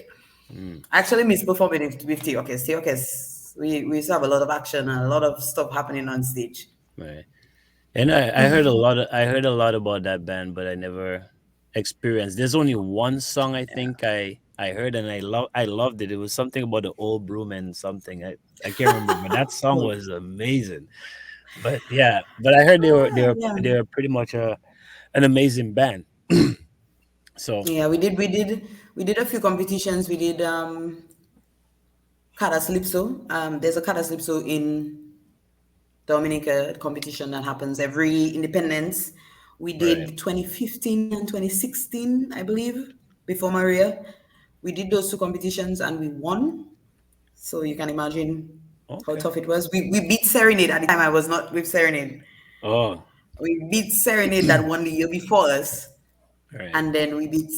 Mm. I actually miss performing with TOKS. TOKS, we used to have a lot of action and a lot of stuff happening on stage. Right. And I heard a lot about that band, but I never experienced. There's only one song I think I heard and I loved it. It was something about the old broom and something. I can't remember, but that song was amazing. But yeah, but I heard they were they Ah, were yeah. they were pretty much an amazing band. So Yeah, we did a few competitions. We did Calypso. There's a Calypso in Dominica competition that happens every independence. We right. did 2015 and 2016, I believe, before Maria. We did those two competitions and we won. So you can imagine how Okay. tough it was. We beat Serenade at the time. I was not with Serenade. Oh, We beat Serenade that won the year before us, right. and then we beat.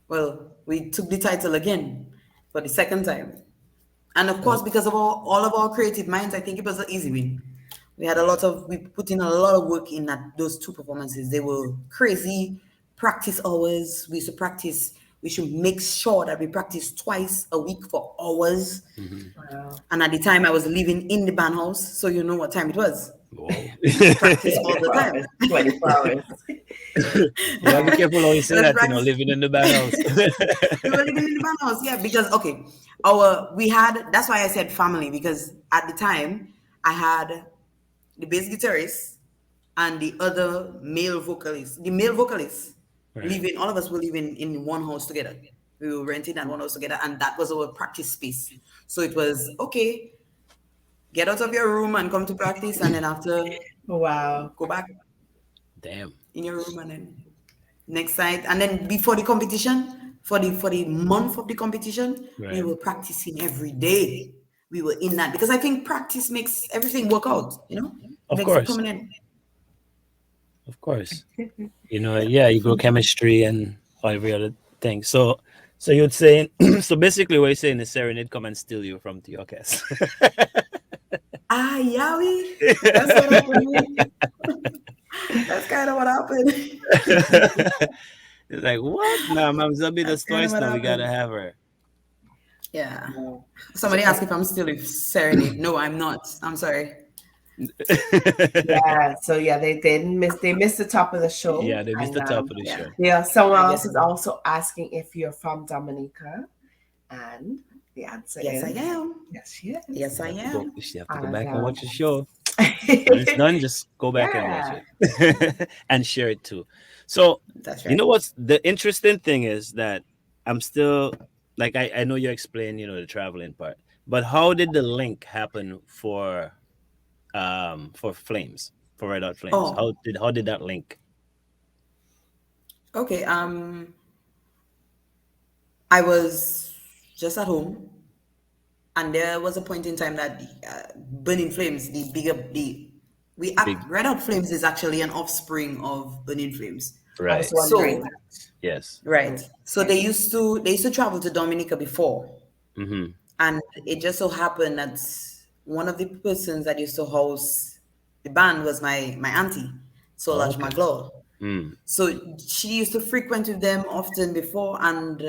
Well, we took the title again for the second time. And of course, Oh, because of all of our creative minds, I think it was an easy win. right. We put in a lot of work in those two performances. They were crazy practice hours. We should make sure that we practice twice a week for hours. Hmm. Wow. And at the time, I was living in the band house, so you know what time it was. Whoa. Practice all the 24 time. hours. 24 hours. You gotta be careful how you say Let's that, practice. living in the bad house. We were living in the band house, yeah, because okay, our we had that's why I said family, because at the time I had the bass guitarist and the other male vocalist. The male vocalist Right. living, all of us were living in one house together. We were renting that one house together, and that was our practice space. So it was okay. Get out of your room and come to practice, and then after Wow. go back Damn. in your room, and then next night, and then before the competition, for the month of the competition, we Right. were practicing every day. We were in that because I think practice makes everything work out. Of Makes it course. permanent. Of course. Yeah, you grow chemistry and every other thing. So you'd say, so basically what you're saying is Serenade come and steal you from Teocas. Ah, Yowie, that's what happened. That's kind of what happened. It's like, what? No, Mom Zabi does That's kind of twice what now. We gotta happened. have her. Yeah. Wow. Somebody asked if I'm still with Serenade. No, I'm not. I'm sorry. Yeah. So yeah, they missed the top of the show. Yeah, they missed the And, top of the yeah. show. yeah, someone I else guess is also asking if you're from Dominica, and the answer yes, I is am. yes, she is. Yes, I You am. have to go And, back and watch the show. When it's done, just go back and watch it and share it too. So, That's you right. know what's the interesting thing is that I'm still like I know you explained, the traveling part, but how did the link happen for Flames, for Red Hot Flames? Oh, How did that link? okay. I was just at home, and there was a point in time that Burning Flames, Big Red Hot Flames is actually an offspring of Burning Flames. I was right. wondering So, Yes. right. So they used to travel to Dominica before, Mm-hmm. and it just so happened that one of the persons that used to host the band was my auntie, Solange Okay. Magloire. Mm. So she used to frequent with them often before, and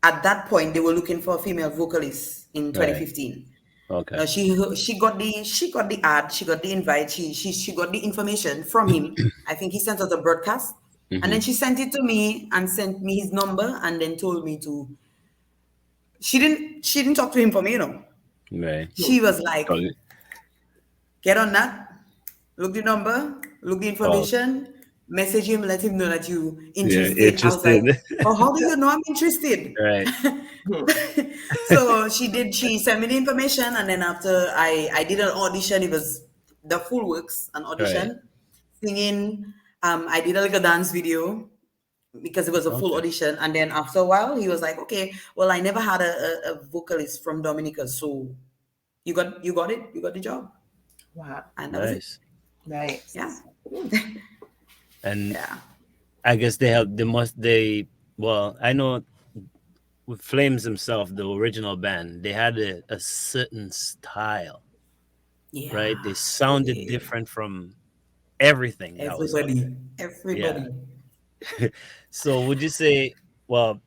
at that point they were looking for a female vocalist in Right. 2015. Okay. She got the ad, she got the invite, she got the information from him. I think he sent us a broadcast, and then Mm-hmm. she sent it to me and sent me his number, and then told me to. She didn't talk to him for me. Right. She was like, So, get on that, look the number, look the oh, information, message him, let him know that you yeah, interested. I was like, interested. oh, how do you know I'm interested? Right. So she sent me the information, and then after I did an audition. It was the full works, an Right. audition, singing. I did a little dance video because it was a full Okay. audition, and then after a while he was like, okay, well, I never had a vocalist from Dominica, so you got it, you got the job, wow, and that was it. Nice. nice. Yeah. And Yeah. I guess well, I know with Flames themselves, the original band, they had a certain style, Yeah. right? They sounded Yeah. different from everything that was out there. Everybody. So would you say, well,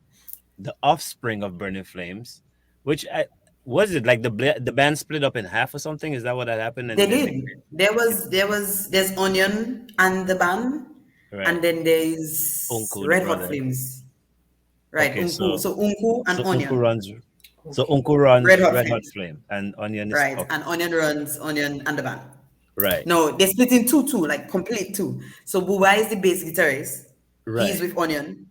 the offspring of Burning Flames, which was it like the band split up in half or something? Is that what had happened? They And then did. There's Onion and the band, right, and then there's Uncle, the Red Hot brother. Flames. Right, Okay, Unku. So Unku and so Uncle Onion. runs. So Uncle runs Red Hot Red Hot Flames. Flame, and Onion is Right, okay, and Onion runs Onion and the band. right, No, they split in two, like complete two. So Buba is the bass guitarist. He's right. with Onion,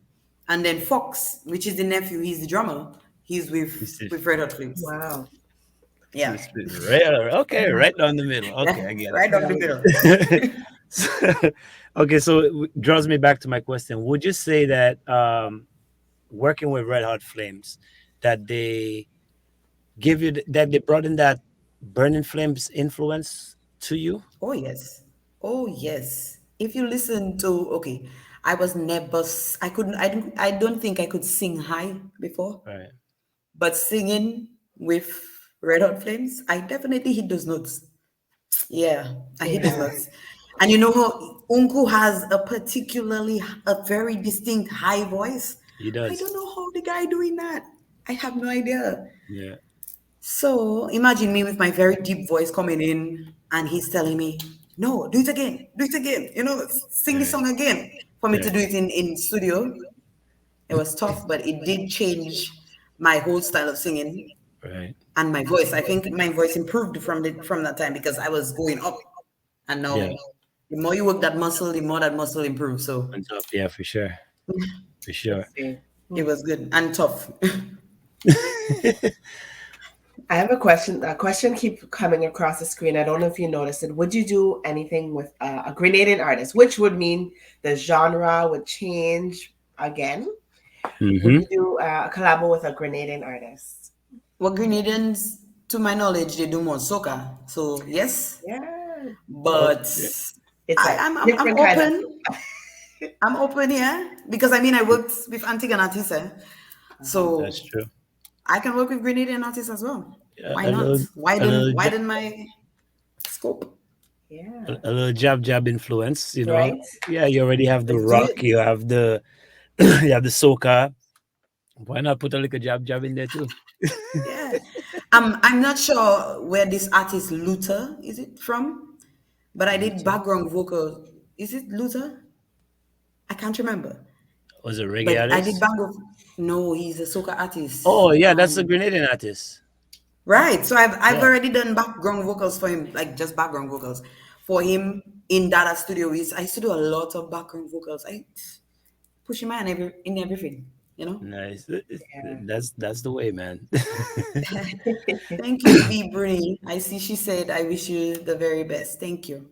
and then Fox, which is the nephew, he's the drummer. He's He's with Red Hot Flames. Wow. Yeah, Okay, right down the middle. Okay, I get right down the middle. it. Okay, so it draws me back to my question. Would you say that working with Red Hot Flames, that they give you that they brought in that Burning Flames influence to you? Oh yes. Oh yes. If you listen to okay, I was never I couldn't I don't think I could sing high before, Right. but singing with Red Hot Flames, I definitely hit those notes. Yeah, I hit those Yeah. notes. And you know how Unku has a very distinct high voice. He I does. don't know how the guy doing that. I have no idea. Yeah. So imagine me with my very deep voice coming in, and he's telling me, "No, do it again, sing the Right. song again." For me to Right. do it in studio, it was tough, but it did change my whole style of singing Right. and my voice. I think my voice improved from that time because I was going up, and now Yeah. the more you work that muscle, the more that muscle improves. So On top, yeah, for sure. For sure. See. It was good and tough. I have a question. A question keep coming across the screen. I don't know if you noticed it. Would you do anything with a Grenadian artist, which would mean the genre would change again? Would you do a collabo with a Grenadian artist? Well, Grenadians, to my knowledge, they do more soca. So yes, Yeah, but it's I'm different kind of. open. I'm open here because I mean I worked with Antigua artists, so That's true. I can work with Grenadian artists as well. Yeah, Why a not? little, Widen my scope. Yeah, a little jab influence, you know. right. Yeah, you already have the Let's do rock, it. you have the you have the soca. Why not put a little jab in there too? Yeah. I'm not sure where this artist Luther is it from, but I did background vocal. Is it Luther? I can't remember. Was a reggae But I did artist? background. No, he's a soca artist. Oh yeah, that's a Grenadian artist. Right. So I've Yeah. already done background vocals for him, like just background vocals for him in Data Studio. I used to do a lot of background vocals. I push him in everything, you know. Nice. Yeah. That's the way, man. Thank you, V Bruni. I see she said, I wish you the very best. Thank you.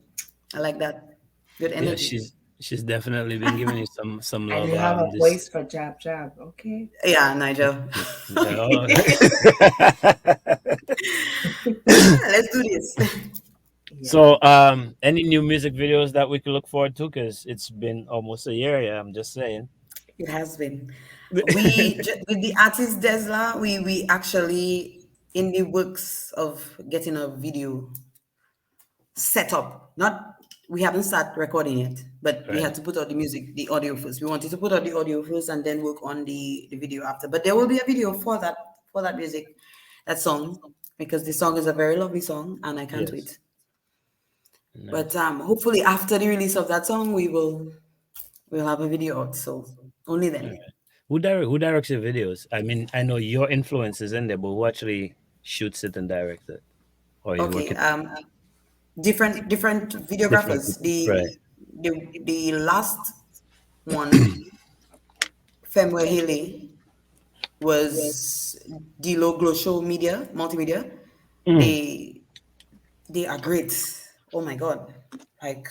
I like that. Good Yeah, energy. she's definitely been giving you some And love. you have a This voice for jab. Okay. Yeah, Nigel. oh. Let's do this. So any new music videos that we could look forward to? Because it's been almost a year. Yeah, I'm just saying. It has been. With the artist Desla, we actually in the works of getting a video set up. Not we haven't started recording yet, but we had to put out the audio first. We wanted to put out the audio first and then work on the video after. But there will be a video for that music, that song, because the song is a very lovely song and I can't wait. Nice. But hopefully after the release of that song, we'll have a video out. So only then. Who directs your videos? I mean, I know your influence is in there, but who actually shoots it and directs it? Or you Okay. work it? Different videographers. Right. The last one, Femwe Haley, was Dilo Glow Show Media, Multimedia. They are great. Oh my god. Like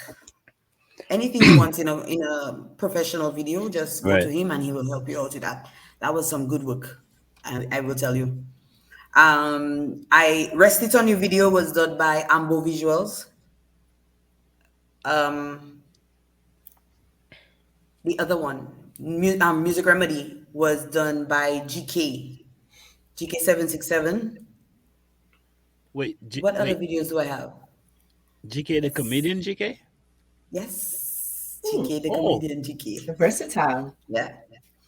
anything you want in a professional video, just go to him and he will help you out with that. That was some good work. I will tell you. I Rest It On You video was done by Ambo Visuals. The other one, Music Remedy, was done by GK767. Wait, What other videos do I have? GK the comedian, GK? Yes, GK the comedian, GK. Versatile. Yeah.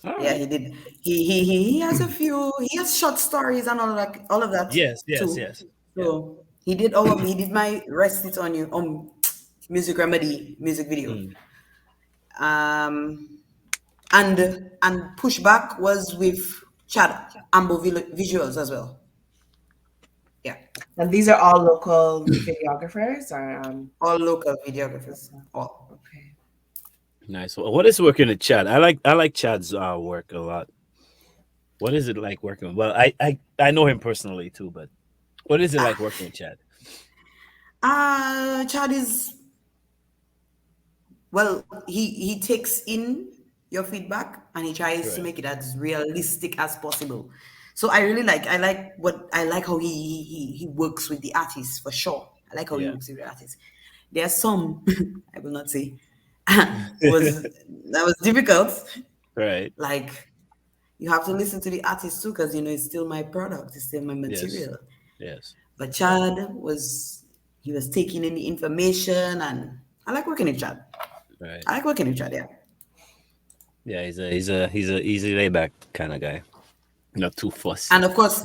All Yeah, right. he did. He has a few. He has short stories and all of that. Yes. too. So he did all of. He did my Rest It On You Music Remedy music video. And Pushback was with Chad Ambo Visuals as well. Yeah, And these are all local videographers, or all local videographers. All. okay. Nice. What is working with Chad? I like Chad's work a lot. What is it like working? Well, I know him personally too, but what is it like working with Chad? Chad is well. He takes in your feedback and he tries to make it as realistic as possible. So I like how he works with the artists for sure. I like how he works with the artists. There are some I will not say that was difficult. Right. Like you have to listen to the artist too, because it's still my product, it's still my material. Yes. But Chad was taking in the information, and I like working with Chad. Right. I like working with Chad. Yeah. Yeah, he's a easy layback kind of guy. Not too fussy. And of course,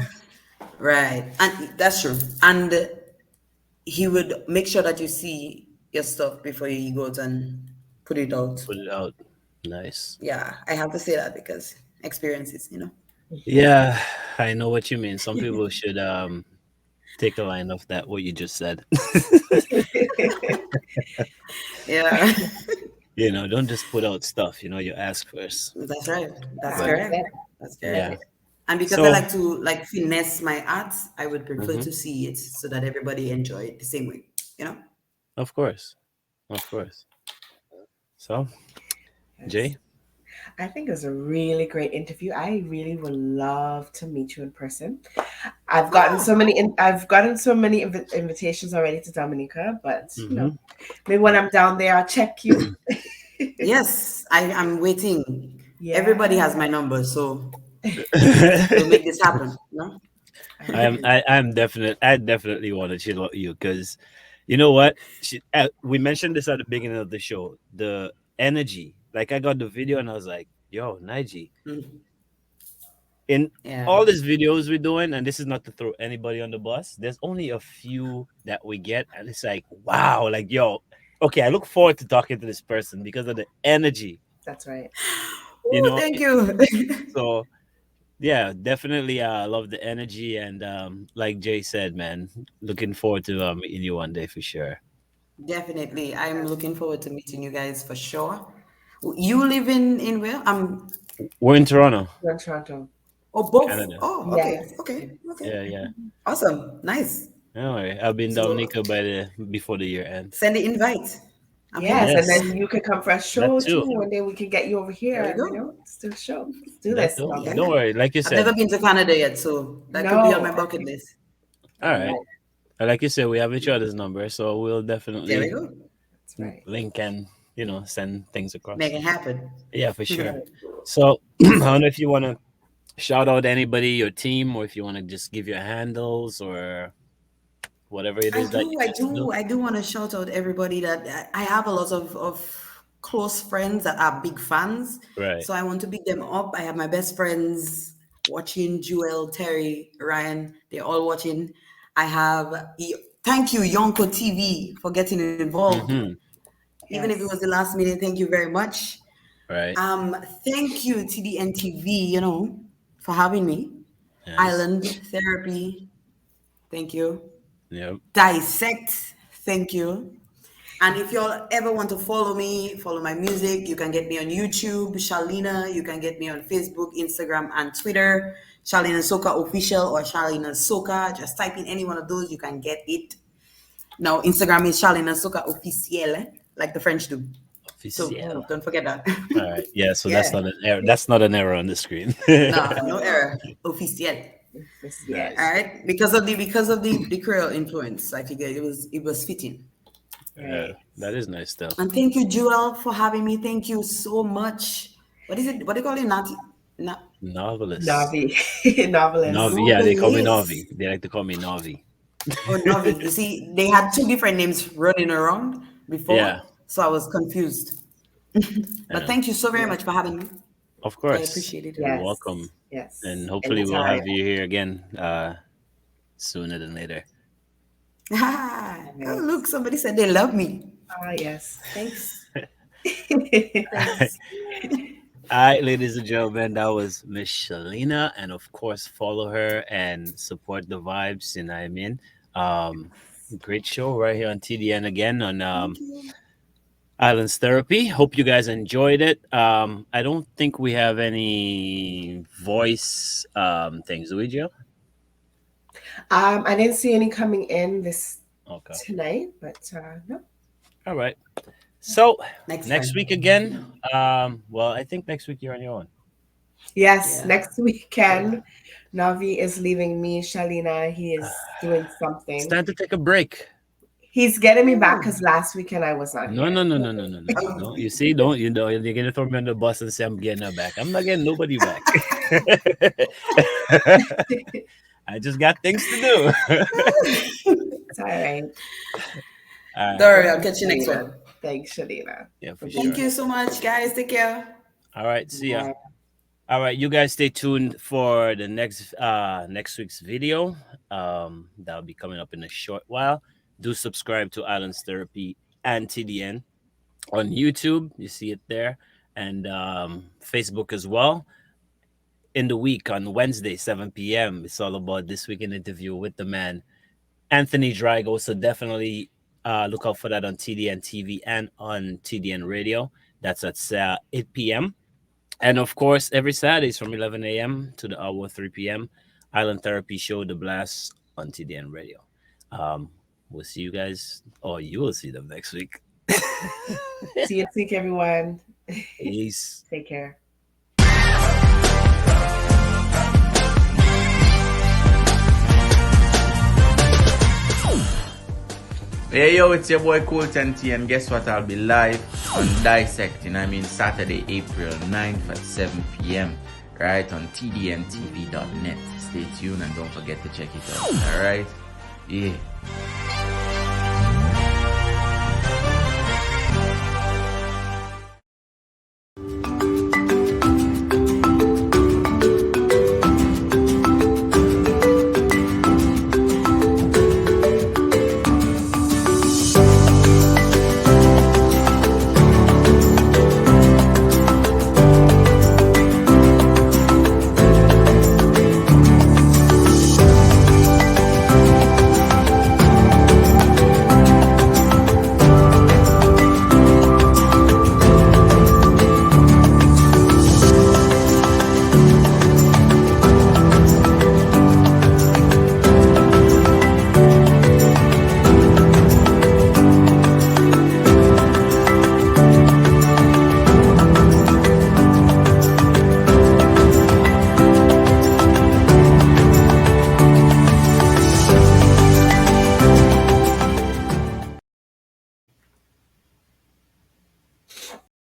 right, and that's true. And he would make sure that you see your stuff before you go out and put it out. Put it out. Nice. Yeah, I have to say that because experiences, Yeah, I know what you mean. Some people should take a line off that what you just said. Yeah. Don't just put out stuff. You ask first. That's right. That's correct. That's Yeah. good. And because I So, like to like finesse my art, I would prefer mhm, to see it so that everybody enjoy it the same way. You know? of course, of course. So, Yes. Jay. I think it was a really great interview. I really would love to meet you in person. I've gotten Ah, so many I've gotten so many invitations already to Dominica, but Mm-hmm. maybe when I'm down there, I'll check you. yes, I'm waiting. Everybody has Yeah. my number, so we'll make this happen. You know? I definitely want to chill with you because, you know what? We mentioned this at the beginning of the show. The energy, like I got the video and I was like, "Yo, Naiji, Mm, in yeah. all these videos we're doing, and this is not to throw anybody on the bus. There's only a few that we get, and it's like, wow, like yo, okay, I look forward to talking to this person because of the energy, That's right. you Oh, know. thank you. So yeah, definitely. I love the energy, and like Jay said, man, looking forward to meeting you one day for sure. Definitely. I'm Yes. looking forward to meeting you guys for sure. You live in where? We're in Toronto, You're in Toronto. Oh, both. Canada. Oh, okay. Yes. Okay. Okay. Yeah, yeah. Awesome. Nice. All right, I'll be in So Dominica by the before the year ends. send the invite. I'm Yes, here. and Yes, then you can come for a that show too. too. One day we can get you over There here we and go. let's do a show. Let's do That this, don't Yeah. Dominic. don't worry. Like you I've never said, been to Canada yet, so that could be on No. my bucket list. all All right. right. Like you said, we have each other's number, so we'll There we definitely go. That's right. link and send things Make across. it happen. Yeah, for That's sure. right. So I don't Awesome. know if you want to shout out anybody, your team, or if you want to just give your handles or whatever it I is that do, you I like to do. do, I do want to shout out everybody that I have a lot of close friends that are big fans. Right. So I want to big them up. I have my best friends watching, Jewel, Terry, Ryan, they're all watching. I have, thank you, Yonko TV, for getting involved. Mm-hmm. Even if it was the Yes. last minute, thank you very much. Right. Thank you, TDN TV, for having me. Yes. Island Therapy, thank you. Yep. Dissect. Thank you. And if y'all ever want to follow me, follow my music, you can get me on YouTube, Shalina. You can get me on Facebook, Instagram, and Twitter. Shalina Soka Official or Shalina Soka. Just type in any one of those, you can get it. Now, Instagram is Shalina Soka Officiel, like the French do. So Officiel. don't forget that. All right. Yeah. So that's Yeah. not an error. That's not an error on the screen. No, no error. Officiel. All Yes. Nice. right. Because of the Creole influence, I figured it was fitting. Yeah. Right. That is nice stuff. And thank you, Jewel, for having me. Thank you so much. What is it? What do you call it? Novelist. Navi. Novelist. Navi. Yeah, they call me Novelist. Navi. They like to call me Navi. Oh, Novi. You see, they had two different names running around Yeah. before, so I was confused. But Yeah. thank you so very Yeah. much for having me. Of I course. appreciate it. You're Yes. welcome. And Yes. hopefully we'll Anytime. have you here again sooner than later. Ah, oh, Yes. look, somebody said they love me. Ah, yes. Thanks. All Thanks. right, ladies and gentlemen, that was Miss Shalina. And of course, follow her and support the vibes. You know what I mean? Um, Great show right here on TDN again on Thank you. Islands Therapy. Hope you guys enjoyed it. I don't think we have any voice things, do we, Joe? I didn't see any coming in this Okay. tonight, but no. All right. So Next next time. week again. Well, I think next week you're on your own. Yes, Yeah. next weekend, Navi is leaving me. Shalina, he is doing It's something. time to take a break. He's getting me back Oh. because last weekend I was not No, here. no, no, no, no, no, no, Oh. no. You see, don't you know you're gonna throw me on the bus and say I'm getting her back. I'm not getting nobody back. I just got things to do. It's all right. All right. Don't worry, I'll catch you next Shalina. one. Thanks, Shalina. Yeah, for being Thank sure. you so much, guys. Take care. All right. See ya. Bye. All right, you guys stay tuned for the next week's video. That'll be coming up in a short while. Do subscribe to Islands Therapy and TDN on YouTube. You see it there, and Facebook as well. In the week on Wednesday, 7 p.m. It's all about this weekend interview with the man Anthony Drago. So definitely look out for that on TDN TV and on TDN Radio. That's at 8 p.m. And of course, every Saturdays from 11 a.m. to the hour 3 p.m. Island Therapy Show, The Blast on TDN Radio. We'll see you guys, or you will see them next week. See you next week, everyone. Peace. Take care. Hey yo, it's your boy Colton T, and guess what? I'll be live on Dissect, Saturday, April 9th at 7 p.m. right on tdntv.net. Stay tuned and don't forget to check it out. Alright? Yeah.